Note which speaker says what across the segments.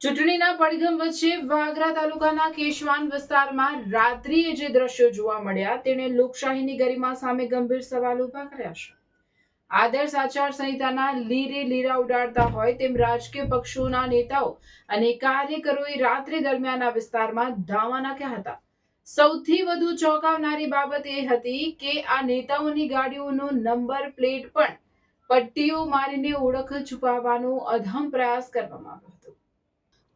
Speaker 1: ચૂંટણીના પડઘમ વચ્ચે વાગરા તાલુકાના કેશવાન વિસ્તારમાં રાત્રિએ જે દ્રશ્યો જોવા મળ્યા તેણે લોકશાહીની ગરિમા સામે ગંભીર સવાલ ઉભા કર્યા છે. આદર્શ આચાર સંહિતાના લીરે લીરા ઉડાડતા હોય તેમ રાજકીય પક્ષોના નેતાઓ અને કાર્યકરોએ રાત્રિ દરમિયાન આ વિસ્તારમાં ધામા નાખ્યા હતા. સૌથી વધુ ચોંકાવનારી બાબત એ હતી કે આ નેતાઓની ગાડીઓનો નંબર પ્લેટ પણ પટ્ટીઓ મારીને ઓળખ છુપાવવાનો અધમ પ્રયાસ કરવામાં આવ્યો હતો.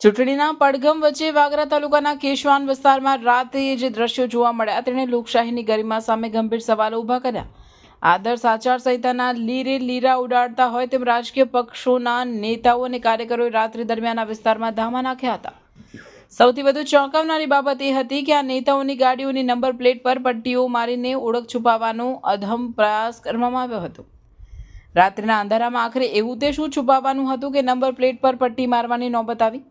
Speaker 1: ચૂંટણીના પડઘમ વચ્ચે વાગરા તાલુકાના કેશવાન વિસ્તારમાં રાત્રિએ જે દ્રશ્યો જોવા મળ્યા તેણે લોકશાહીની ગરિમા સામે ગંભીર સવાલો ઉભા કર્યા. આદર્શ આચાર સંહિતાના લીરે લીરા ઉડાડતા હોય તેમ રાજકીય પક્ષોના નેતાઓ અને કાર્યકરોએ રાત્રિ દરમિયાન આ વિસ્તારમાં ધામા નાખ્યા હતા. સૌથી વધુ ચોંકાવનારી બાબત એ હતી કે આ નેતાઓની ગાડીઓની નંબર પ્લેટ પર પટ્ટીઓ મારીને ઓળખ છુપાવવાનો અધમ પ્રયાસ કરવામાં આવ્યો હતો. રાત્રિના અંધારામાં આખરે એવું તે શું છુપાવવાનું હતું કે નંબર પ્લેટ પર પટ્ટી મારવાની નોબત આવી?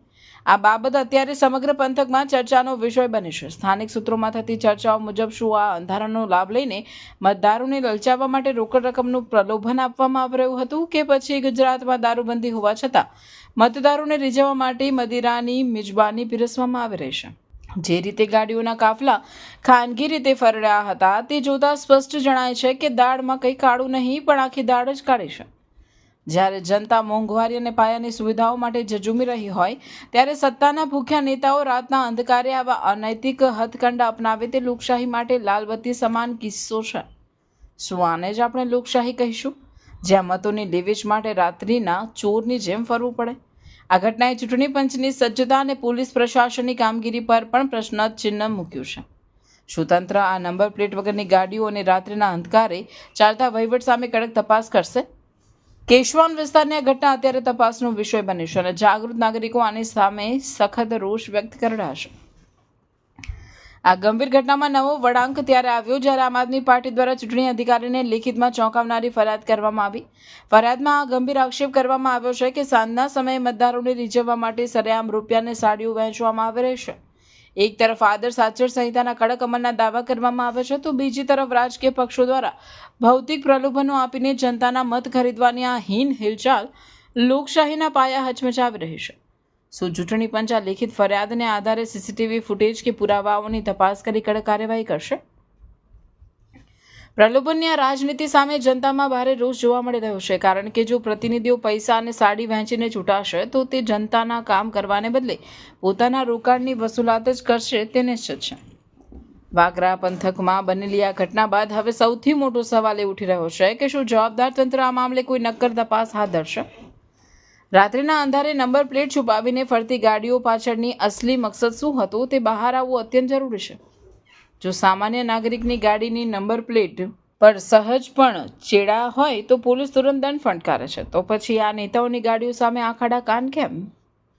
Speaker 1: આ બાબત અત્યારે સમગ્ર પંથકમાં ચર્ચાનો વિષય બની છે. સ્થાનિક સૂત્રોમાં થતી ચર્ચાઓ મુજબ શું આ અંધારાનો લાભ લઈને મતદારોને લલચાવવા માટે રોકડ રકમનું પ્રલોભન આપવામાં આવી રહ્યું હતું કે પછી ગુજરાતમાં દારૂબંધી હોવા છતાં મતદારોને રીઝવવા માટે મદિરાની મિજબાની પીરસવામાં આવી રહી છે? જે રીતે ગાડીઓના કાફલા ખાનગી રીતે ફરડ્યા હતા તે જોતા સ્પષ્ટ જણાય છે કે દાળમાં કંઈ કાળું નહીં પણ આખી દાળ જ કાઢી છે. જ્યારે જનતા મોંઘવારી અને પાયાની સુવિધાઓ માટે ઝઝૂમી રહી હોય ત્યારે સત્તાના ભૂખ્યા નેતાઓ રાતના અંધકારે આવા અનૈતિક હથકંડા અપનાવે તે લોકશાહી માટે લાલબત્તી સમાન કિસ્સો છે. શું આને જ આપણે લોકશાહી કહીશું, જ્યાં મતોની લેવેચ માટે રાત્રિના ચોરની જેમ ફરવું પડે? આ ઘટનાએ ચૂંટણી પંચની સજ્જતા અને પોલીસ પ્રશાસનની કામગીરી પર પણ પ્રશ્નચિહ્ન મૂક્યું છે. શું તંત્ર આ નંબર પ્લેટ વગરની ગાડીઓ અને રાત્રિના અંધકારે ચાલતા વહીવટ સામે કડક તપાસ કરશે? કેશવાન વિસ્તારની આ ઘટના અત્યારે તપાસનો વિષય બની છે અને જાગૃત નાગરિકો આની સામે સખત રોષ વ્યક્ત કરી રહ્યા છે. આ ગંભીર ઘટનામાં નવો વળાંક ત્યારે આવ્યો જ્યારે આમ આદમી પાર્ટી દ્વારા ચૂંટણી અધિકારીને લેખિતમાં ચોંકાવનારી ફરિયાદ કરવામાં આવી. ફરિયાદમાં આ ગંભીર આક્ષેપ કરવામાં આવ્યો છે કે સાંજના સમયે મતદારોને રીઝવવા માટે સરેઆમ રૂપિયાની સાડીઓ વહેંચવામાં આવી રહી છે. એક તરફ આદર્શ આચાર સંહિતાના કડક અમલના દાવા કરવામાં આવે છે તો બીજી તરફ રાજકીય પક્ષો દ્વારા ભૌતિક પ્રલોભનો આપીને જનતાના મત ખરીદવાની આ હીન હિલચાલ લોકશાહીના પાયા હચમચાવી રહી છે. શું ચૂંટણી પંચ આ લેખિત ફરિયાદને આધારે સીસીટીવી ફૂટેજ કે પુરાવાઓની તપાસ કરી કડક કાર્યવાહી કરશે? પ્રલોભનની આ રાજનીતિ સામે જનતામાં ભારે રોષ જોવા મળી રહ્યો છે, કારણ કે જો પ્રતિનિધિઓ પૈસા અને સાડી વહેંચીને ચૂંટાશે તો તે જનતાના કામ કરવાને બદલે પોતાના રોકાણની વસૂલાત જ કરશે તે નિશ્ચિત છે. વાગરા પંથકમાં બનેલી આ ઘટના બાદ હવે સૌથી મોટો સવાલ એ ઉઠી રહ્યો છે કે શું જવાબદાર તંત્ર આ મામલે કોઈ નક્કર તપાસ હાથ ધરશે? રાત્રિના અંધારે નંબર પ્લેટ છુપાવીને ફરતી ગાડીઓ પાછળની અસલી મકસદ શું હતો તે બહાર આવવું અત્યંત જરૂરી છે. જો સામાન્ય નાગરિકની ગાડીની નંબર પ્લેટ પર સહજ પણ ચેડા હોય તો પોલીસ તુરંત દંડ ફટકારે છે, તો પછી આ નેતાઓની ગાડીઓ સામે આંખ આડા કાન કેમ?